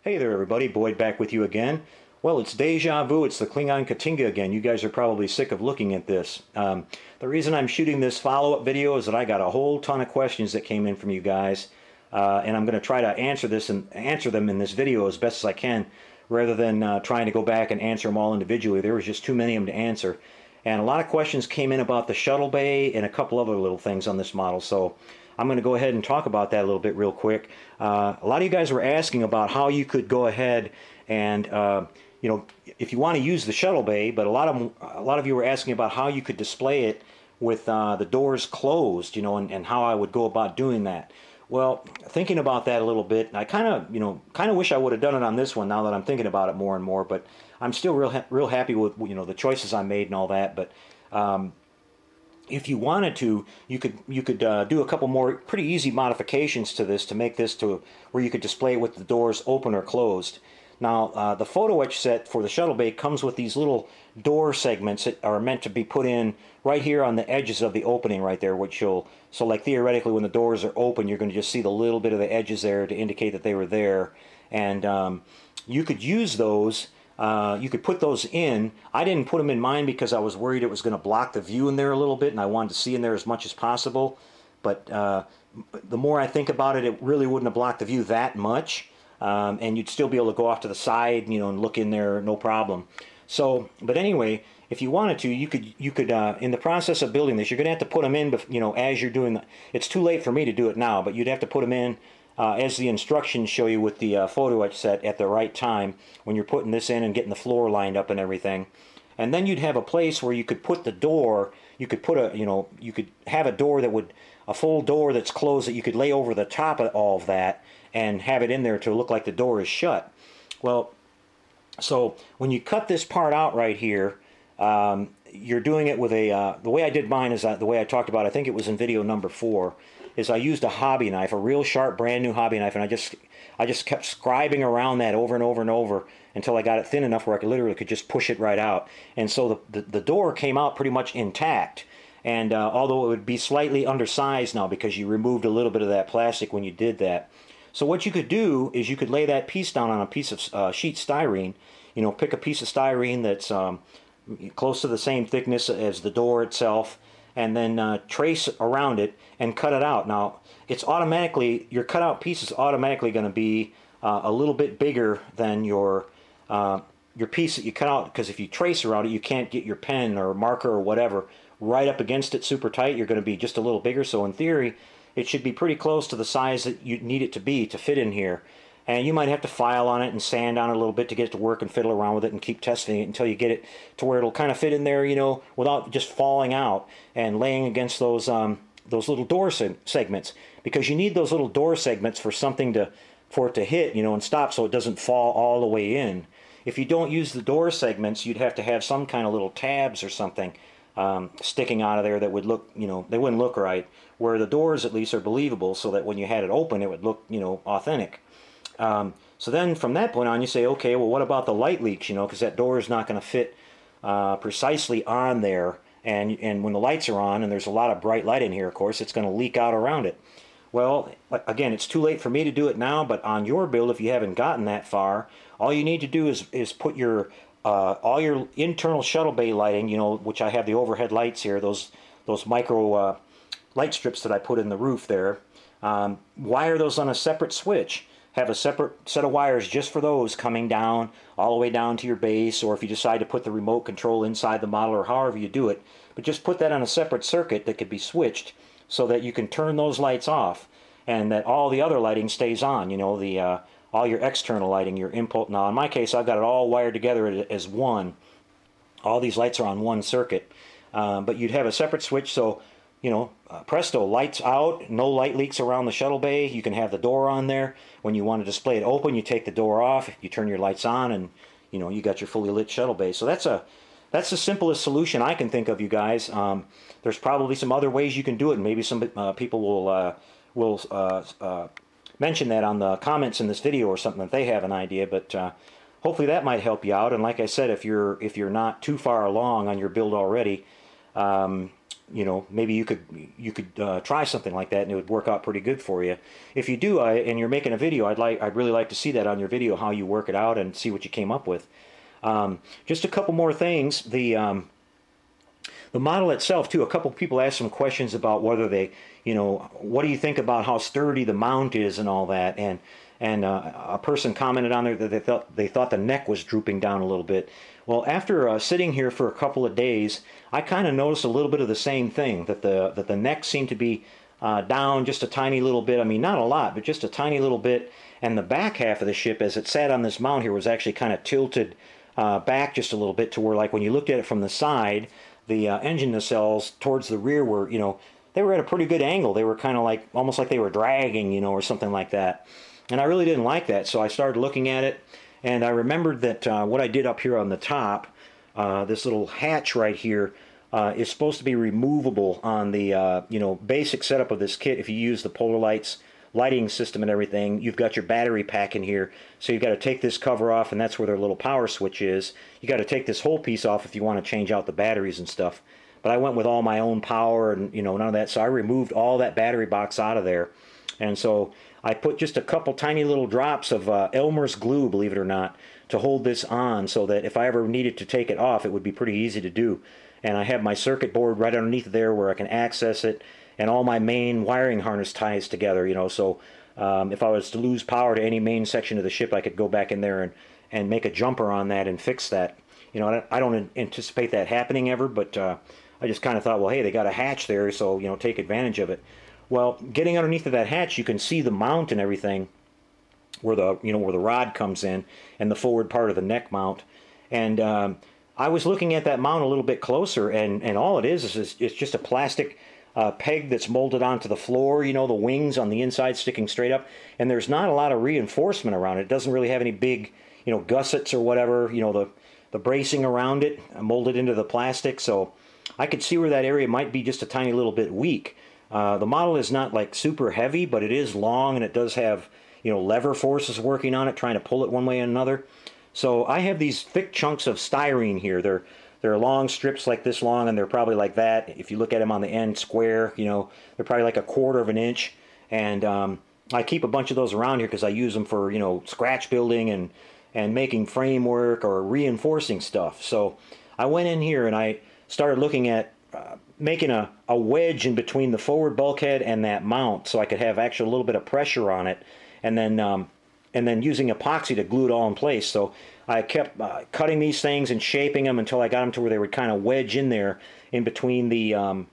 Hey there everybody, Boyd back with you again. Well, it's deja vu, it's the Klingon Katinga again. You guys are probably sick of looking at this. The reason I'm shooting this follow-up video is that I got a whole ton of questions that came in from you guys, and I'm going to try to answer them in this video as best as I can, rather than trying to go back and answer them all individually. There was just too many of them to answer. And a lot of questions came in about the Shuttlebay and a couple other little things on this model, so I'm going to go ahead and talk about that a little bit real quick. A lot of you guys were asking about how you could go ahead and, you know, if you want to use the Shuttlebay, but a lot of you were asking about how you could display it with the doors closed, you know, and how I would go about doing that. Well, thinking about that a little bit, I kind of wish I would have done it on this one now that I'm thinking about it more and more, but I'm still real happy with, you know, the choices I made and all that. But if you wanted to, you could do a couple more pretty easy modifications to this to make this to where you could display it with the doors open or closed. Now, the photo etch set for the Shuttlebay comes with these little door segments that are meant to be put in right here on the edges of the opening right there, which so like theoretically when the doors are open, you're going to just see the little bit of the edges there to indicate that they were there. And you could use those. You could put those in. I didn't put them in mine because I was worried it was going to block the view in there a little bit, and I wanted to see in there as much as possible. But the more I think about it, it really wouldn't have blocked the view that much, and you'd still be able to go off to the side, you know, and look in there, no problem. So, but anyway, if you wanted to, you could in the process of building this, you're going to have to put them in, you know, as you're doing. It's too late for me to do it now, but you'd have to put them in. As the instructions show you with the photo etch set at the right time when you're putting this in and getting the floor lined up and everything. And then you'd have a place where you could put the door, you could put a, you know, you could have a door that would, a full door that's closed that you could lay over the top of all of that and have it in there to look like the door is shut. Well, so when you cut this part out right here, you're doing it with a, the way I did mine is the way I talked about, I think it was in video number 4, is I used a hobby knife, a real sharp brand new hobby knife, and I just kept scribing around that over and over and over until I got it thin enough where I literally could just push it right out. And so the door came out pretty much intact. And although it would be slightly undersized now because you removed a little bit of that plastic when you did that. So what you could do is you could lay that piece down on a piece of sheet styrene. You know, pick a piece of styrene that's close to the same thickness as the door itself, and then trace around it and cut it out. Now, it's automatically, your cutout piece is automatically going to be a little bit bigger than your piece that you cut out, because if you trace around it, you can't get your pen or marker or whatever right up against it super tight. You're going to be just a little bigger, so in theory, it should be pretty close to the size that you need it to be to fit in here. And you might have to file on it and sand on it a little bit to get it to work and fiddle around with it and keep testing it until you get it to where it'll kind of fit in there, you know, without just falling out and laying against those little door segments, because you need those little door segments for something for it to hit, you know, and stop so it doesn't fall all the way in. If you don't use the door segments, you'd have to have some kind of little tabs or something sticking out of there that would look, you know, they wouldn't look right, where the doors at least are believable so that when you had it open, it would look, you know, authentic. So then from that point on, you say, okay, well, what about the light leaks, you know, because that door is not going to fit precisely on there, and when the lights are on, and there's a lot of bright light in here, of course, it's going to leak out around it. Well, again, it's too late for me to do it now, but on your build, if you haven't gotten that far, all you need to do is put your all your internal Shuttlebay lighting, you know, which I have the overhead lights here, those micro light strips that I put in the roof there, wire those on a separate switch. Have a separate set of wires just for those coming down all the way down to your base, or if you decide to put the remote control inside the model, or however you do it, but just put that on a separate circuit that could be switched so that you can turn those lights off and that all the other lighting stays on, you know, the all your external lighting, your input. Now in my case, I've got it all wired together as one. All these lights are on one circuit, but you'd have a separate switch, so you know, presto, lights out, no light leaks around the Shuttlebay. You can have the door on there. When you want to display it open, you take the door off, you turn your lights on, and you know, you got your fully lit Shuttlebay. So that's the simplest solution I can think of, you guys. There's probably some other ways you can do it, and maybe some people will mention that on the comments in this video or something if they have an idea. But hopefully that might help you out. And like I said, if you're not too far along on your build already, you know, maybe you could try something like that and it would work out pretty good for you. If you do, and you're making a video, I'd really like to see that on your video, how you work it out and see what you came up with. Just a couple more things. The model itself too, a couple people asked some questions about whether they, you know, what do you think about how sturdy the mount is and all that, and a person commented on there that they thought the neck was drooping down a little bit. Well, after sitting here for a couple of days, I kind of noticed a little bit of the same thing, that the neck seemed to be down just a tiny little bit. I mean, not a lot, but just a tiny little bit. And the back half of the ship, as it sat on this mount here, was actually kind of tilted back just a little bit, to where, like, when you looked at it from the side, the engine nacelles towards the rear were, you know, they were at a pretty good angle. They were kind of like, almost like they were dragging, you know, or something like that. And I really didn't like that, so I started looking at it, and I remembered that what I did up here on the top, this little hatch right here, is supposed to be removable on the, you know, basic setup of this kit. If you use the Polar Lights lighting system and everything, you've got your battery pack in here, so you've got to take this cover off, and that's where their little power switch is. You got to take this whole piece off if you want to change out the batteries and stuff. But I went with all my own power and, you know, none of that, so I removed all that battery box out of there. And so I put just a couple tiny little drops of Elmer's glue, believe it or not, to hold this on, so that if I ever needed to take it off, it would be pretty easy to do. And I have my circuit board right underneath there where I can access it, and all my main wiring harness ties together, you know, so if I was to lose power to any main section of the ship, I could go back in there and make a jumper on that and fix that. You know, I don't anticipate that happening ever, but I just kind of thought, well, hey, they got a hatch there, so, you know, take advantage of it. Well, getting underneath of that hatch, you can see the mount and everything, where the, you know, where the rod comes in, and the forward part of the neck mount. And I was looking at that mount a little bit closer, and all it is it's just a plastic peg that's molded onto the floor, you know, the wings on the inside sticking straight up, and there's not a lot of reinforcement around it. It doesn't really have any big, you know, gussets or whatever, you know, the bracing around it molded into the plastic, so I could see where that area might be just a tiny little bit weak. The model is not like super heavy, but it is long, and it does have, you know, lever forces working on it, trying to pull it one way or another. So I have these thick chunks of styrene here. They're long strips like this long, and they're probably like that. If you look at them on the end square, you know, they're probably like 1/4 of an inch. And I keep a bunch of those around here because I use them for, you know, scratch building and making framework or reinforcing stuff. So I went in here and I started looking at making a wedge in between the forward bulkhead and that mount, so I could have actually a little bit of pressure on it, and then using epoxy to glue it all in place. So I kept cutting these things and shaping them until I got them to where they would kind of wedge in there in between the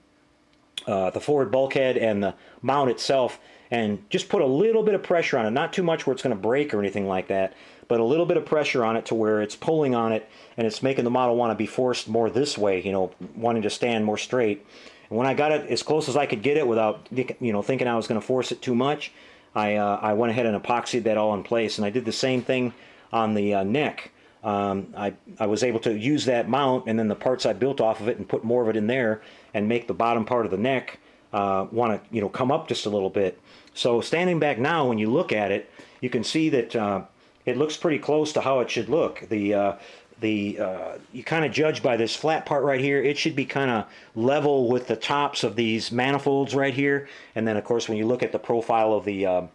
forward bulkhead and the mount itself, and just put a little bit of pressure on it, not too much where it's going to break or anything like that, but a little bit of pressure on it to where it's pulling on it, and it's making the model want to be forced more this way, you know, wanting to stand more straight. And when I got it as close as I could get it without, you know, thinking I was going to force it too much, I went ahead and epoxied that all in place. And I did the same thing on the neck. I was able to use that mount and then the parts I built off of it and put more of it in there and make the bottom part of the neck want to, you know, come up just a little bit. So standing back now, when you look at it, you can see that it looks pretty close to how it should look. You kind of judge by this flat part right here. It should be kind of level with the tops of these manifolds right here. And then, of course, when you look at the profile of the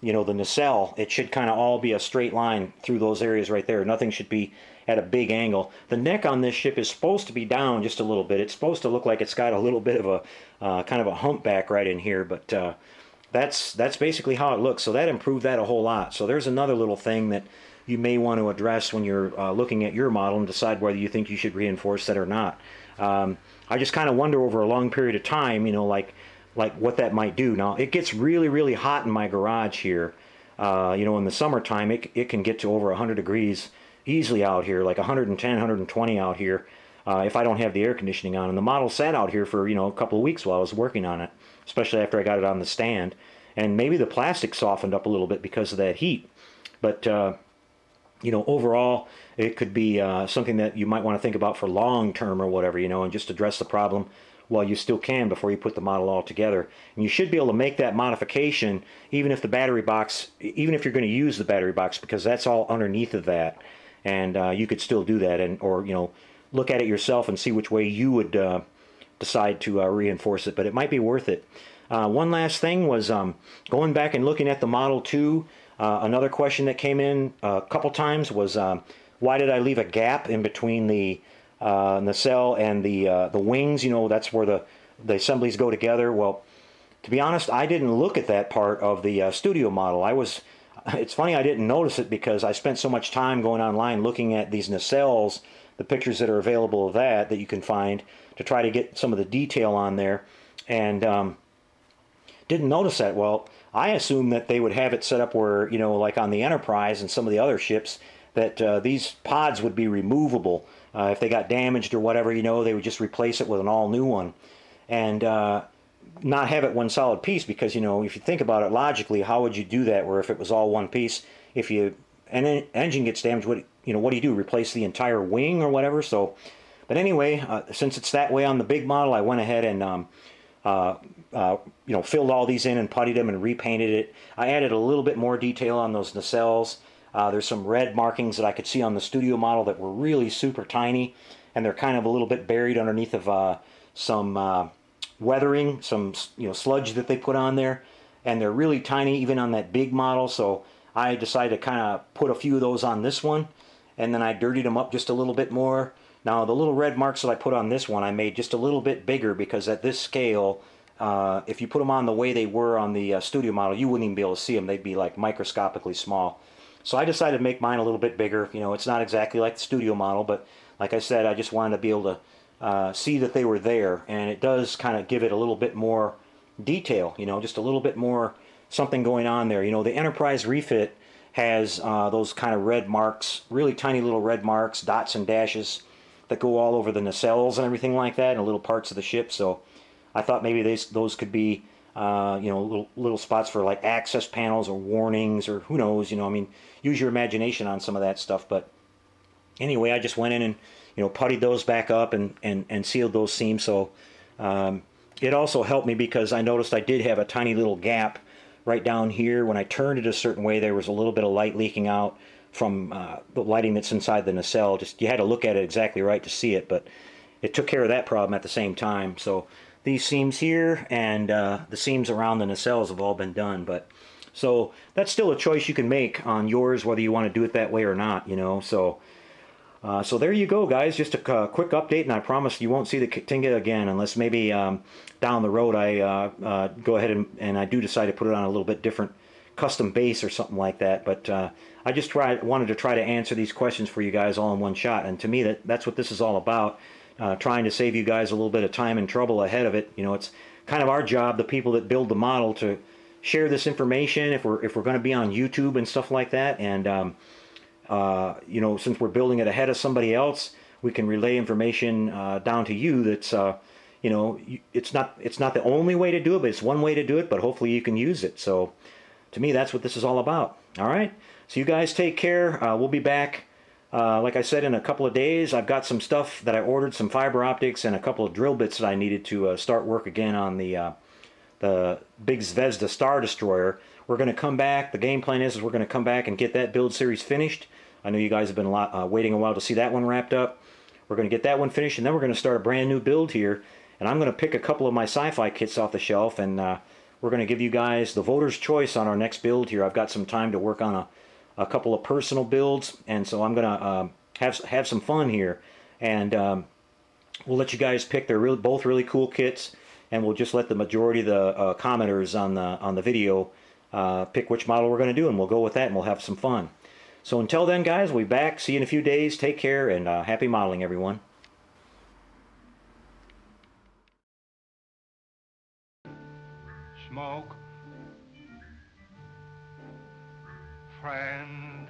you know, the nacelle, it should kind of all be a straight line through those areas right there. Nothing should be at a big angle. The neck on this ship is supposed to be down just a little bit. It's supposed to look like it's got a little bit of a kind of a humpback right in here, but that's basically how it looks. So that improved that a whole lot. So there's another little thing that you may want to address when you're looking at your model and decide whether you think you should reinforce that or not. I just kind of wonder over a long period of time, you know, like what that might do. Now, it gets really, really hot in my garage here. You know, in the summertime, it can get to over 100 degrees easily out here, like 110, 120 out here, if I don't have the air conditioning on. And the model sat out here for, you know, a couple of weeks while I was working on it, especially after I got it on the stand. And maybe the plastic softened up a little bit because of that heat. But, you know, overall, it could be something that you might want to think about for long term or whatever, you know, and just address the problem while you still can before you put the model all together. And you should be able to make that modification even if the battery box, even if you're going to use the battery box, because that's all underneath of that. And you could still do that, and or, you know, look at it yourself and see which way you would decide to reinforce it, but it might be worth it. One last thing was going back and looking at the Model 2. Another question that came in a couple times was why did I leave a gap in between the nacelle and the wings? You know, that's where the assemblies go together. Well, to be honest, I didn't look at that part of the studio model. It's funny I didn't notice it because I spent so much time going online looking at these nacelles, the pictures that are available of that you can find, to try to get some of the detail on there, and didn't notice that. Well, I assumed that they would have it set up where, you know, like on the Enterprise and some of the other ships, that these pods would be removable. If they got damaged or whatever, you know, they would just replace it with an all-new one. And not have it one solid piece, because, you know, if you think about it logically, how would you do that where if it was all one piece, if an engine gets damaged, what do you do? Replace the entire wing or whatever? So, but anyway, since it's that way on the big model, I went ahead and you know, filled all these in and puttied them and repainted it. I added a little bit more detail on those nacelles. There's some red markings that I could see on the studio model that were really super tiny, and they're kind of a little bit buried underneath of some weathering, some, you know, sludge that they put on there, and they're really tiny even on that big model. So I decided to kind of put a few of those on this one, and then I dirtied them up just a little bit more. Now the little red marks that I put on this one I made just a little bit bigger, because at this scale, if you put them on the way they were on the studio model, you wouldn't even be able to see them. They'd be like microscopically small. So I decided to make mine a little bit bigger. You know, it's not exactly like the studio model, but like I said, I just wanted to be able to see that they were there, and it does kind of give it a little bit more detail, you know, just a little bit more something going on there. You know, the Enterprise refit has those kind of red marks, really tiny little red marks, dots and dashes that go all over the nacelles and everything like that, and little parts of the ship. So I thought maybe those could be you know, little spots for like access panels or warnings, or who knows, you know, I mean, use your imagination on some of that stuff. But anyway, I just went in and, you know, puttied those back up and sealed those seams. So it also helped me because I noticed I did have a tiny little gap right down here. When I turned it a certain way, there was a little bit of light leaking out from the lighting that's inside the nacelle. Just, you had to look at it exactly right to see it, but it took care of that problem at the same time. So these seams here and the seams around the nacelles have all been done. But so that's still a choice you can make on yours, whether you want to do it that way or not, you know. So so there you go, guys. Just a quick update, and I promise you won't see the Katinga again unless maybe down the road I go ahead and I do decide to put it on a little bit different custom base or something like that. But I just wanted to try to answer these questions for you guys all in one shot, and to me that's what this is all about. Trying to save you guys a little bit of time and trouble ahead of it. You know, it's kind of our job, the people that build the model, to share this information if we're going to be on YouTube and stuff like that. And you know, since we're building it ahead of somebody else, we can relay information down to you. That's you know, it's not the only way to do it, but it's one way to do it. But hopefully you can use it. So to me, that's what this is all about. All right. So you guys take care. We'll be back. Like I said, in a couple of days. I've got some stuff that I ordered, some fiber optics and a couple of drill bits that I needed to start work again on the big Zvezda Star Destroyer. We're going to come back. The game plan is we're going to come back and get that build series finished. I know you guys have been waiting a while to see that one wrapped up. We're going to get that one finished, and then we're going to start a brand new build here. And I'm going to pick a couple of my sci-fi kits off the shelf, and we're going to give you guys the voter's choice on our next build here. I've got some time to work on a couple of personal builds, and so I'm going to have some fun here. And we'll let you guys pick. They're both really cool kits, and we'll just let the majority of the commenters on the video pick which model we're going to do, and we'll go with that, and we'll have some fun. So until then, guys, we'll be back. See you in a few days. Take care, and happy modeling, everyone. Smoke, friend.